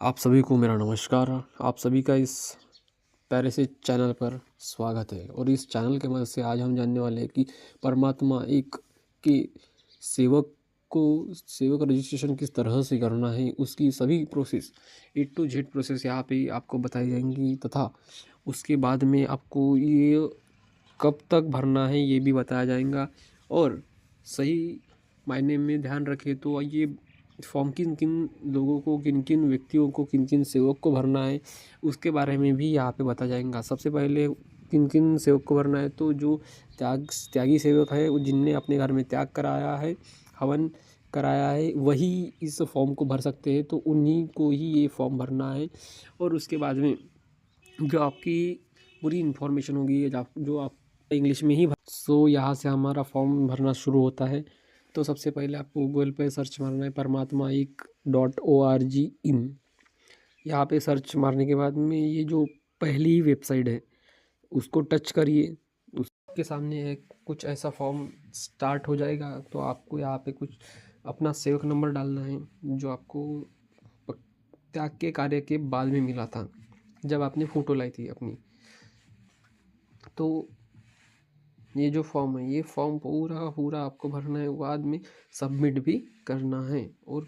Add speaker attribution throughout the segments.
Speaker 1: आप सभी को मेरा नमस्कार। आप सभी का इस प्यारे से चैनल पर स्वागत है। और इस चैनल के मदद से आज हम जानने वाले हैं कि परमात्मा एक के सेवक रजिस्ट्रेशन किस तरह से करना है, उसकी सभी process A to Z process यहाँ पे आपको बताई जाएंगी, तथा उसके बाद में आपको ये कब तक भरना है ये भी बताया जाएगा। और सही मायने में ध्यान रखें तो ये फॉर्म किन किन लोगों को, किन किन व्यक्तियों को, किन किन सेवक को भरना है उसके बारे में भी यहाँ पे बताया जाएगा। सबसे पहले किन किन सेवक को भरना है, तो जो त्यागी सेवक है, जिनने अपने घर में त्याग कराया है, हवन कराया है, वही इस फॉर्म को भर सकते हैं। तो उन्हीं को ही ये फॉर्म भरना है। और उसके बाद में जो आपकी पूरी इन्फॉर्मेशन होगी, जो आप इंग्लिश में ही सो यहाँ से हमारा फॉर्म भरना शुरू होता है। तो सबसे पहले आपको गूगल पे सर्च मारना है parmatma1.org इन। यहाँ पे सर्च मारने के बाद में ये जो पहली वेबसाइट है उसको टच करिए। उसके सामने एक कुछ ऐसा फॉर्म स्टार्ट हो जाएगा। तो आपको यहाँ पे कुछ अपना सेवक नंबर डालना है, जो आपको त्याग के कार्य के बाद में मिला था, जब आपने फ़ोटो लाई थी अपनी। तो ये जो फॉर्म है, ये फॉर्म पूरा आपको भरना है, बाद में सबमिट भी करना है। और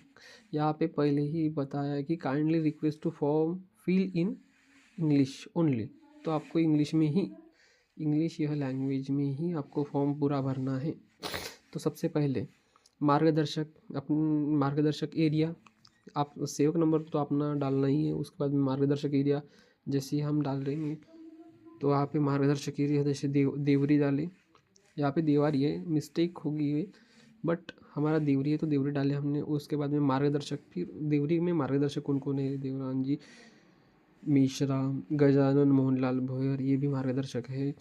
Speaker 1: यहाँ पे पहले ही बताया है कि kindly request to form fill in English only. तो आपको इंग्लिश में ही, इंग्लिश यह लैंग्वेज में ही आपको फॉर्म पूरा भरना है। तो सबसे पहले मार्गदर्शक एरिया, आप सेवक नंबर तो अपना डालना ही है। उसके बाद में मार्गदर्शक एरिया जैसे हम डाल रहे हैं, तो यहाँ पे मार्गदर्शक एरिया जैसे देवरी डालें। यहाँ पे देवारी है, मिस्टेक होगी ये, बट हमारा देवरी है तो देवरी डाले हमने। उसके बाद में मार्गदर्शक, फिर देवरी में मार्गदर्शक कौन कौन है, देवरान जी मिश्रा, गजानन मोहनलाल भोयर, ये भी मार्गदर्शक है।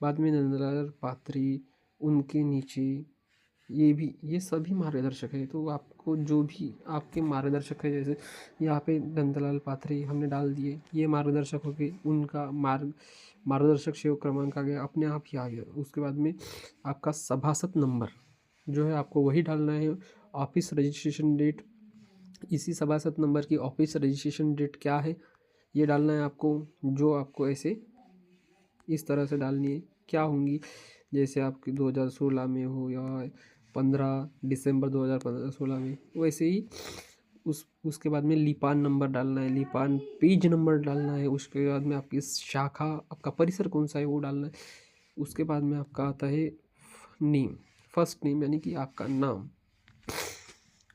Speaker 1: बाद में नंदलाल पात्री, उनके नीचे ये सभी मार्गदर्शक है। तो आपको जो भी आपके मार्गदर्शक है, जैसे यहाँ पे नंदलाल पात्री हमने डाल दिए, ये मार्गदर्शक हो गए, उनका मार्गदर्शक सेवक क्रमांक आ गया, अपने आप ही आ गया। उसके बाद में आपका सभासद नंबर जो है आपको वही डालना है। ऑफिस रजिस्ट्रेशन डेट, इसी सभासद नंबर की ऑफिस रजिस्ट्रेशन डेट क्या है ये डालना है आपको, जो आपको ऐसे इस तरह से डालनी है। क्या होंगी, जैसे आपकी 2016 में हो या 15 दिसंबर 2016 में, वैसे ही उसके बाद में लिपान नंबर डालना है, लिपान पेज नंबर डालना है। उसके बाद में आपकी शाखा, आपका परिसर कौन सा है वो डालना है। उसके बाद में आपका आता है नेम, फर्स्ट नेम, यानी कि आपका नाम,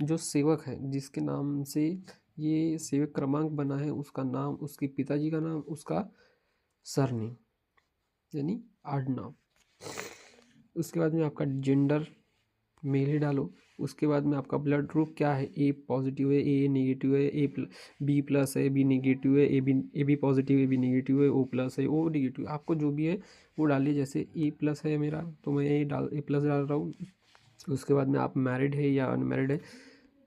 Speaker 1: जो सेवक है जिसके नाम से ये सेवक क्रमांक बना है, उसका नाम, उसके पिताजी का नाम, उसका सरनेम यानी आडनाम। उसके बाद में आपका जेंडर मेल ही डालो। उसके बाद में आपका ब्लड ग्रुप क्या है, ए पॉजिटिव है, ए नेगेटिव है, बी प्लस है, बी नेगेटिव है, A B positive, A B negative है, ओ प्लस है, ओ नेगेटिव, आपको जो भी है वो डालिए। जैसे ए प्लस है मेरा, तो मैं ए प्लस डाल रहा हूँ। उसके बाद में आप मैरिड है या अनमैरिड है,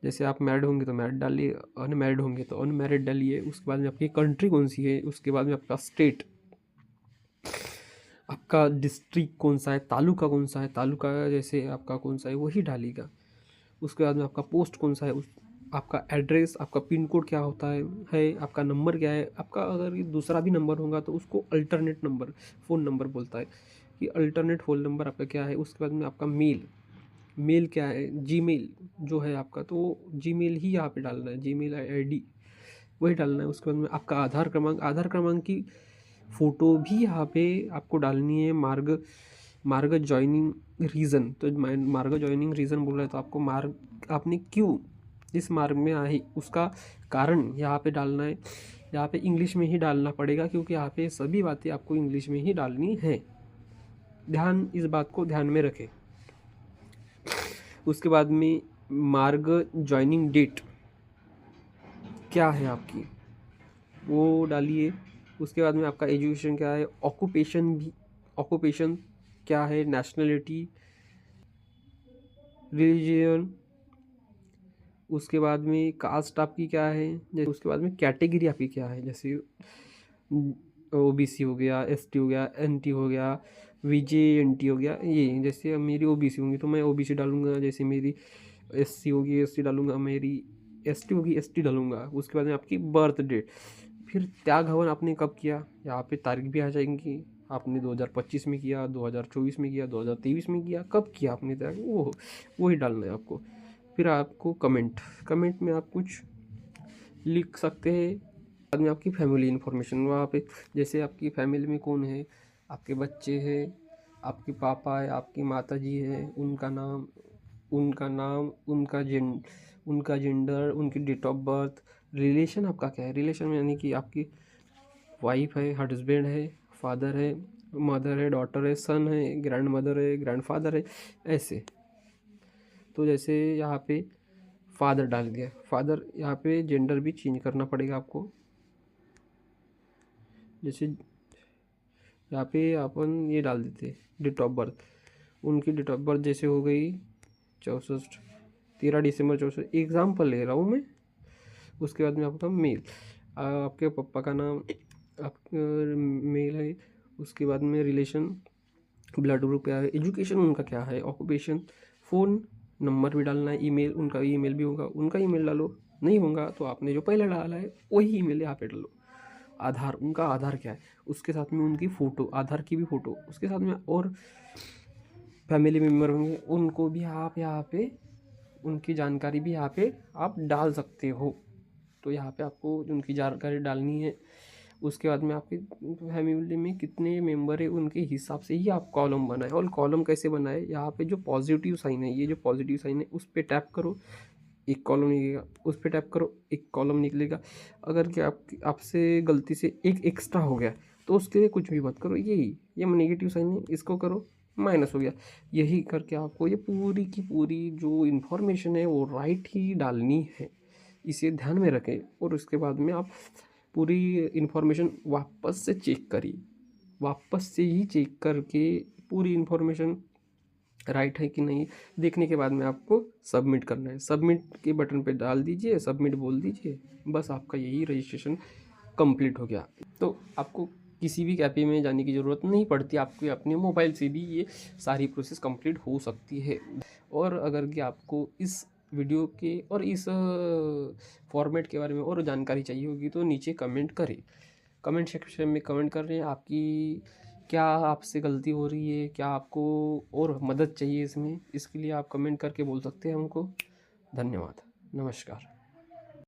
Speaker 1: जैसे आप मैरिड होंगे तो मैरिड डालिए, अनमैरिड होंगे तो अनमैरिड डालिए। उसके बाद में आपकी कंट्री कौन सी है, उसके बाद में आपका स्टेट, आपका डिस्ट्रिक्ट कौन सा है, तालुका कौन सा है, तालुका जैसे आपका कौन सा है वही डालिएगा। उसके बाद में आपका पोस्ट कौन सा है, आपका एड्रेस, आपका पिन कोड क्या होता है, आपका नंबर क्या है। आपका अगर ये दूसरा भी नंबर होगा तो उसको अल्टरनेट नंबर, फ़ोन नंबर बोलता है कि अल्टरनेट फ़ोन नंबर आपका क्या है। उसके बाद में आपका मेल क्या है, जीमेल जो है आपका, तो जीमेल ही यहाँ पे डालना है, जीमेल आईडी वही डालना है। उसके बाद में आपका आधार क्रमांक की फ़ोटो भी यहाँ पे आपको डालनी है। मार्ग ज्वाइनिंग रीज़न, तो मार्ग ज्वाइनिंग रीज़न बोल रहा है, तो आपको आपने क्यों इस मार्ग में आए उसका कारण यहाँ पे डालना है। यहाँ पे इंग्लिश में ही डालना पड़ेगा, क्योंकि यहाँ पे सभी बातें आपको इंग्लिश में ही डालनी है। इस बात को ध्यान में रखें। उसके बाद में मार्ग ज्वाइनिंग डेट क्या है आपकी, वो डालिए। उसके बाद में आपका एजुकेशन क्या है, ऑक्यूपेशन क्या है, नेशनलिटी, रिलीजन। उसके बाद में कास्ट आपकी क्या है, जैसे उसके बाद में कैटेगरी आपकी क्या है, जैसे ओबीसी हो गया, एसटी हो गया, एनटी हो गया, वीजेएनटी हो गया। ये जैसे मेरी ओबीसी होंगी तो मैं ओबीसी डालूंगा, जैसे मेरी एससी होगी एससी डालूंगा, मेरी ST होगी ST डालूंगा। उसके बाद में आपकी बर्थ डेट, फिर त्याग हवन आपने कब किया, यहाँ पे तारीख भी आ जाएंगी। आपने 2025 में किया, 2024 में किया, 2023 में किया, कब किया आपने त्याग, वो ही डालना है आपको। फिर आपको कमेंट में आप कुछ लिख सकते हैं। बाद में आपकी फैमिली इन्फॉर्मेशन वहाँ पे, जैसे आपकी फैमिली में कौन है, आपके बच्चे हैं, आपके पापा है, आपकी माता जी है, उनका नाम, उनका जेंडर, उनकी डेट ऑफ बर्थ। रिलेशन आपका क्या है, रिलेशन में यानी कि आपकी वाइफ है, हस्बैंड है, फादर है, मदर है, डॉटर है, सन है, ग्रैंड मदर है, ग्रैंड फादर है, ऐसे। तो जैसे यहाँ पे फादर डाल दिया, फादर, यहाँ पे जेंडर भी चेंज करना पड़ेगा आपको। जैसे यहाँ पे अपन ये डाल देते डेट ऑफ बर्थ, उनकी डेट ऑफ बर्थ जैसे हो गई 13 दिसंबर 64, एग्जाम्पल ले रहा हूँ मैं। उसके बाद में आपका मेल, आपके पापा का नाम आप मेल है। उसके बाद में रिलेशन, ब्लड ग्रुप क्या है, एजुकेशन उनका क्या है, ऑक्यूपेशन, फ़ोन नंबर भी डालना है, ईमेल, उनका ईमेल भी होगा, उनका ईमेल डालो, नहीं होगा तो आपने जो पहले डाला है वही ईमेल यहाँ पे डालो। आधार, उनका आधार क्या है, उसके साथ में उनकी फ़ोटो, आधार की भी फ़ोटो, उसके साथ में और फैमिली मेम्बर होंगे उनको भी आप यहाँ पे, उनकी जानकारी भी यहाँ पे आप डाल सकते हो। तो यहाँ पे आपको उनकी जानकारी डालनी है। उसके बाद में आपके फैमिली में कितने मेंबर है उनके हिसाब से ही आप कॉलम बनाए। और कॉलम कैसे बनाए, यहाँ पे जो पॉजिटिव साइन है, ये जो पॉजिटिव साइन है उस पर टैप करो, एक कॉलम निकलेगा, उस पर टैप करो, एक कॉलम निकलेगा। अगर कि आपसे गलती से एक एक्स्ट्रा हो गया तो उसके लिए कुछ भी मत करो, ये नेगेटिव साइन है, इसको करो माइनस हो गया। यही करके आपको ये पूरी की पूरी जो इन्फॉर्मेशन है वो राइट ही डालनी है, इसे ध्यान में रखें। और उसके बाद में आप पूरी इन्फॉर्मेशन वापस से चेक करिए, वापस से ही चेक करके पूरी इन्फॉर्मेशन राइट है कि नहीं देखने के बाद में आपको सबमिट करना है। सबमिट के बटन पे डाल दीजिए, सबमिट बोल दीजिए, बस आपका यही रजिस्ट्रेशन कंप्लीट हो गया। तो आपको किसी भी कैफे में जाने की ज़रूरत नहीं पड़ती, आपके अपने मोबाइल से भी ये सारी प्रोसेस कंप्लीट हो सकती है। और अगर कि आपको इस वीडियो के और इस फॉर्मेट के बारे में और जानकारी चाहिए होगी तो नीचे कमेंट करें, कमेंट सेक्शन में कमेंट कर रहे हैं आपकी क्या आपसे गलती हो रही है, क्या आपको और मदद चाहिए इसमें, इसके लिए आप कमेंट करके बोल सकते हैं हमको। धन्यवाद, नमस्कार।